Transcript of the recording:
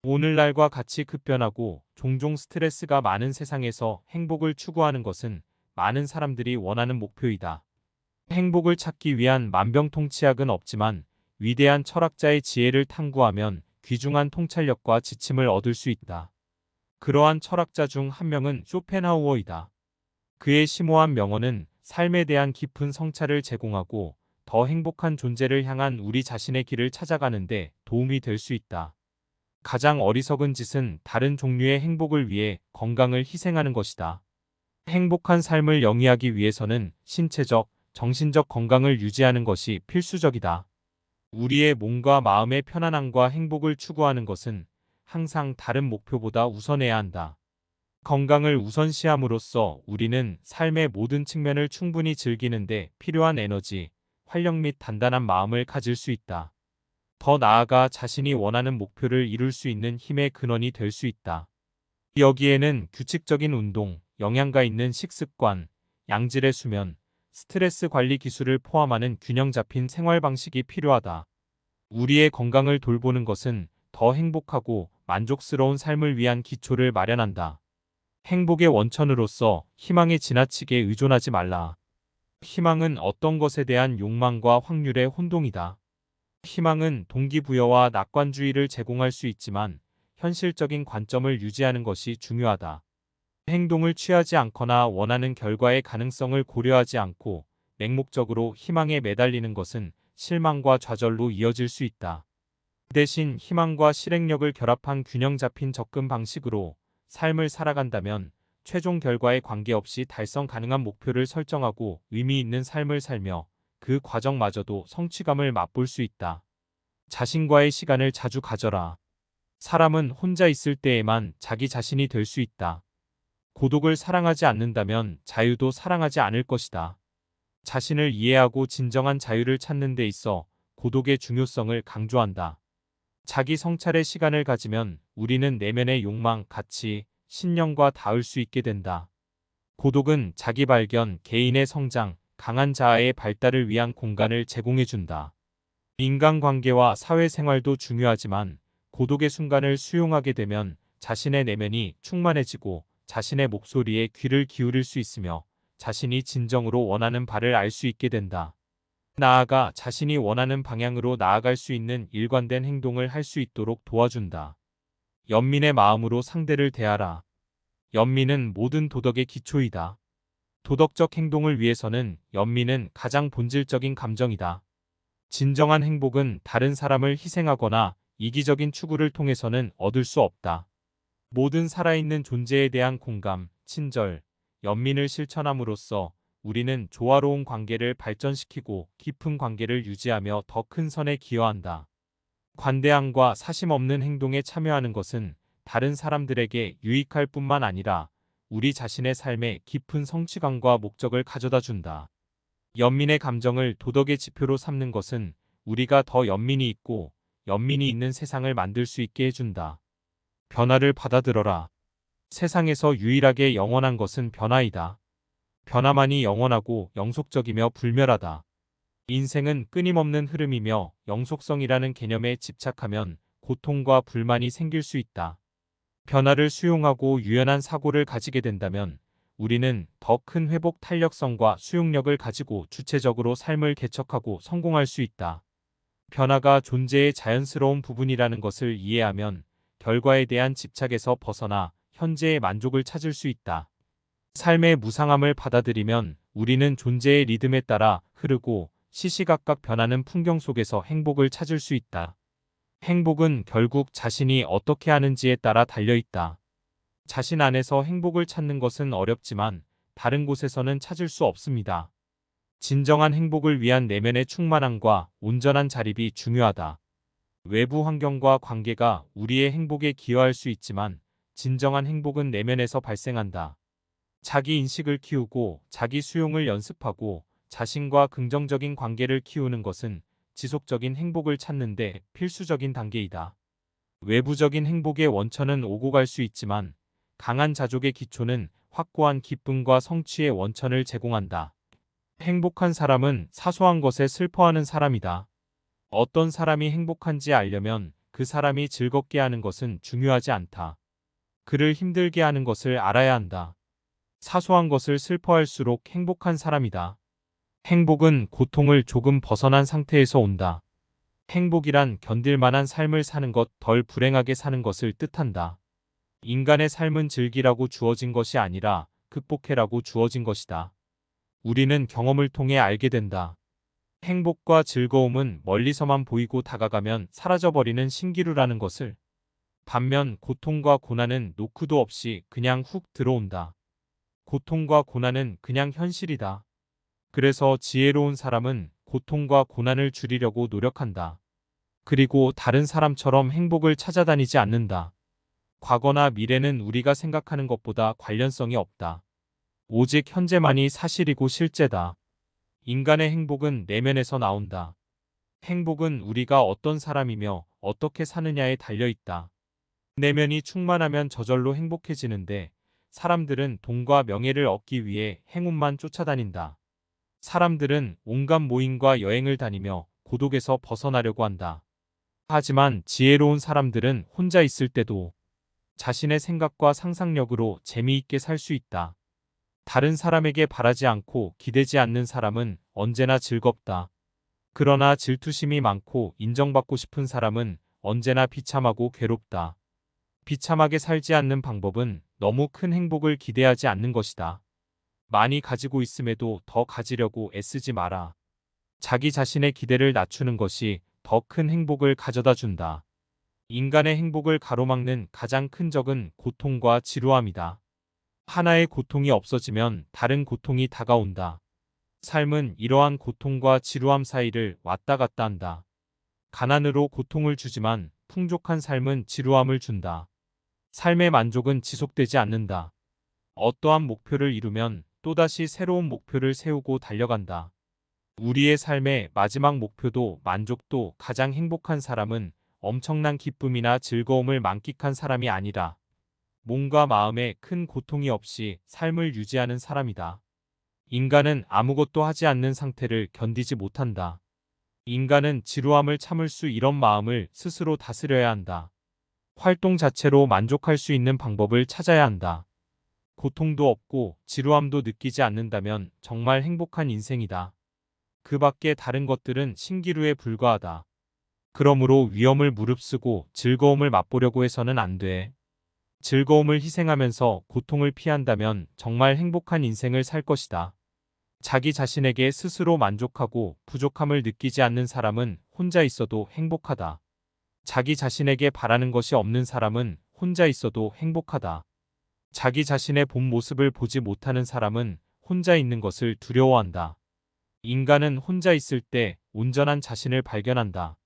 오늘날과 같이 급변하고 종종 스트레스가 많은 세상에서 행복을 추구하는 것은 많은 사람들이 원하는 목표이다. 행복을 찾기 위한 만병통치약은 없지만 위대한 철학자의 지혜를 탐구하면 귀중한 통찰력과 지침을 얻을 수 있다. 그러한 철학자 중 한 명은 쇼펜하우어이다. 그의 심오한 명언은 삶에 대한 깊은 성찰을 제공하고 더 행복한 존재를 향한 우리 자신의 길을 찾아가는 데 도움이 될 수 있다. 가장 어리석은 짓은 다른 종류의 행복을 위해 건강을 희생하는 것이다. 행복한 삶을 영위하기 위해서는 신체적, 정신적 건강을 유지하는 것이 필수적이다. 우리의 몸과 마음의 편안함과 행복을 추구하는 것은 항상 다른 목표보다 우선해야 한다. 건강을 우선시함으로써 우리는 삶의 모든 측면을 충분히 즐기는데 필요한 에너지, 활력 및 단단한 마음을 가질 수 있다. 더 나아가 자신이 원하는 목표를 이룰 수 있는 힘의 근원이 될 수 있다. 여기에는 규칙적인 운동, 영양가 있는 식습관, 양질의 수면, 스트레스 관리 기술을 포함하는 균형 잡힌 생활 방식이 필요하다. 우리의 건강을 돌보는 것은 더 행복하고 만족스러운 삶을 위한 기초를 마련한다. 행복의 원천으로서 희망에 지나치게 의존하지 말라. 희망은 어떤 것에 대한 욕망과 확률의 혼동이다. 희망은 동기부여와 낙관주의를 제공할 수 있지만 현실적인 관점을 유지하는 것이 중요하다. 행동을 취하지 않거나 원하는 결과의 가능성을 고려하지 않고 맹목적으로 희망에 매달리는 것은 실망과 좌절로 이어질 수 있다. 대신 희망과 실행력을 결합한 균형 잡힌 접근 방식으로 삶을 살아간다면 최종 결과에 관계없이 달성 가능한 목표를 설정하고 의미 있는 삶을 살며 그 과정마저도 성취감을 맛볼 수 있다. 자신과의 시간을 자주 가져라. 사람은 혼자 있을 때에만 자기 자신이 될 수 있다. 고독을 사랑하지 않는다면 자유도 사랑하지 않을 것이다. 자신을 이해하고 진정한 자유를 찾는 데 있어 고독의 중요성을 강조한다. 자기 성찰의 시간을 가지면 우리는 내면의 욕망, 가치, 신념과 닿을 수 있게 된다. 고독은 자기 발견, 개인의 성장, 강한 자아의 발달을 위한 공간을 제공해준다. 인간관계와 사회생활도 중요하지만 고독의 순간을 수용하게 되면 자신의 내면이 충만해지고 자신의 목소리에 귀를 기울일 수 있으며 자신이 진정으로 원하는 바를 알 수 있게 된다. 나아가 자신이 원하는 방향으로 나아갈 수 있는 일관된 행동을 할 수 있도록 도와준다. 연민의 마음으로 상대를 대하라. 연민은 모든 도덕의 기초이다. 도덕적 행동을 위해서는 연민은 가장 본질적인 감정이다. 진정한 행복은 다른 사람을 희생하거나 이기적인 추구를 통해서는 얻을 수 없다. 모든 살아있는 존재에 대한 공감, 친절, 연민을 실천함으로써 우리는 조화로운 관계를 발전시키고 깊은 관계를 유지하며 더 큰 선에 기여한다. 관대함과 사심 없는 행동에 참여하는 것은 다른 사람들에게 유익할 뿐만 아니라 우리 자신의 삶에 깊은 성취감과 목적을 가져다 준다. 연민의 감정을 도덕의 지표로 삼는 것은 우리가 더 연민이 있고 연민이 있는 세상을 만들 수 있게 해준다. 변화를 받아들여라. 세상에서 유일하게 영원한 것은 변화이다. 변화만이 영원하고 영속적이며 불멸하다. 인생은 끊임없는 흐름이며 영속성이라는 개념에 집착하면 고통과 불만이 생길 수 있다. 변화를 수용하고 유연한 사고를 가지게 된다면 우리는 더 큰 회복 탄력성과 수용력을 가지고 주체적으로 삶을 개척하고 성공할 수 있다. 변화가 존재의 자연스러운 부분이라는 것을 이해하면 결과에 대한 집착에서 벗어나 현재의 만족을 찾을 수 있다. 삶의 무상함을 받아들이면 우리는 존재의 리듬에 따라 흐르고 시시각각 변하는 풍경 속에서 행복을 찾을 수 있다. 행복은 결국 자신이 어떻게 하는지에 따라 달려있다. 자신 안에서 행복을 찾는 것은 어렵지만 다른 곳에서는 찾을 수 없습니다. 진정한 행복을 위한 내면의 충만함과 온전한 자립이 중요하다. 외부 환경과 관계가 우리의 행복에 기여할 수 있지만 진정한 행복은 내면에서 발생한다. 자기 인식을 키우고 자기 수용을 연습하고 자신과 긍정적인 관계를 키우는 것은 지속적인 행복을 찾는 데 필수적인 단계이다. 외부적인 행복의 원천은 오고 갈 수 있지만 강한 자족의 기초는 확고한 기쁨과 성취의 원천을 제공한다. 행복한 사람은 사소한 것에 슬퍼하는 사람이다. 어떤 사람이 행복한지 알려면 그 그 사람이 즐겁게 하는 것은 중요하지 않다. 그를 힘들게 하는 것을 알아야 한다. 사소한 것을 슬퍼할수록 행복한 사람이다. 행복은 고통을 조금 벗어난 상태에서 온다. 행복이란 견딜 만한 삶을 사는 것, 덜 불행하게 사는 것을 뜻한다. 인간의 삶은 즐기라고 주어진 것이 아니라 극복해라고 주어진 것이다. 우리는 경험을 통해 알게 된다. 행복과 즐거움은 멀리서만 보이고 다가가면 사라져버리는 신기루라는 것을. 반면 고통과 고난은 노크도 없이 그냥 훅 들어온다. 고통과 고난은 그냥 현실이다. 그래서 지혜로운 사람은 고통과 고난을 줄이려고 노력한다. 그리고 다른 사람처럼 행복을 찾아다니지 않는다. 과거나 미래는 우리가 생각하는 것보다 관련성이 없다. 오직 현재만이 사실이고 실제다. 인간의 행복은 내면에서 나온다. 행복은 우리가 어떤 사람이며 어떻게 사느냐에 달려있다. 내면이 충만하면 저절로 행복해지는데 사람들은 돈과 명예를 얻기 위해 행운만 쫓아다닌다. 사람들은 온갖 모임과 여행을 다니며 고독에서 벗어나려고 한다. 하지만 지혜로운 사람들은 혼자 있을 때도 자신의 생각과 상상력으로 재미있게 살 수 있다. 다른 사람에게 바라지 않고 기대지 않는 사람은 언제나 즐겁다. 그러나 질투심이 많고 인정받고 싶은 사람은 언제나 비참하고 괴롭다. 비참하게 살지 않는 방법은 너무 큰 행복을 기대하지 않는 것이다. 많이 가지고 있음에도 더 가지려고 애쓰지 마라. 자기 자신의 기대를 낮추는 것이 더 큰 행복을 가져다 준다. 인간의 행복을 가로막는 가장 큰 적은 고통과 지루함이다. 하나의 고통이 없어지면 다른 고통이 다가온다. 삶은 이러한 고통과 지루함 사이를 왔다 갔다 한다. 가난으로 고통을 주지만 풍족한 삶은 지루함을 준다. 삶의 만족은 지속되지 않는다. 어떠한 목표를 이루면 또다시 새로운 목표를 세우고 달려간다. 우리의 삶의 마지막 목표도 만족도 가장 행복한 사람은 엄청난 기쁨이나 즐거움을 만끽한 사람이 아니라 몸과 마음에 큰 고통이 없이 삶을 유지하는 사람이다. 인간은 아무것도 하지 않는 상태를 견디지 못한다. 인간은 지루함을 참을 수 이런 마음을 스스로 다스려야 한다. 활동 자체로 만족할 수 있는 방법을 찾아야 한다. 고통도 없고 지루함도 느끼지 않는다면 정말 행복한 인생이다. 그 밖에 다른 것들은 신기루에 불과하다. 그러므로 위험을 무릅쓰고 즐거움을 맛보려고 해서는 안 돼. 즐거움을 희생하면서 고통을 피한다면 정말 행복한 인생을 살 것이다. 자기 자신에게 스스로 만족하고 부족함을 느끼지 않는 사람은 혼자 있어도 행복하다. 자기 자신에게 바라는 것이 없는 사람은 혼자 있어도 행복하다. 자기 자신의 본 모습을 보지 못하는 사람은 혼자 있는 것을 두려워한다. 인간은 혼자 있을 때 온전한 자신을 발견한다.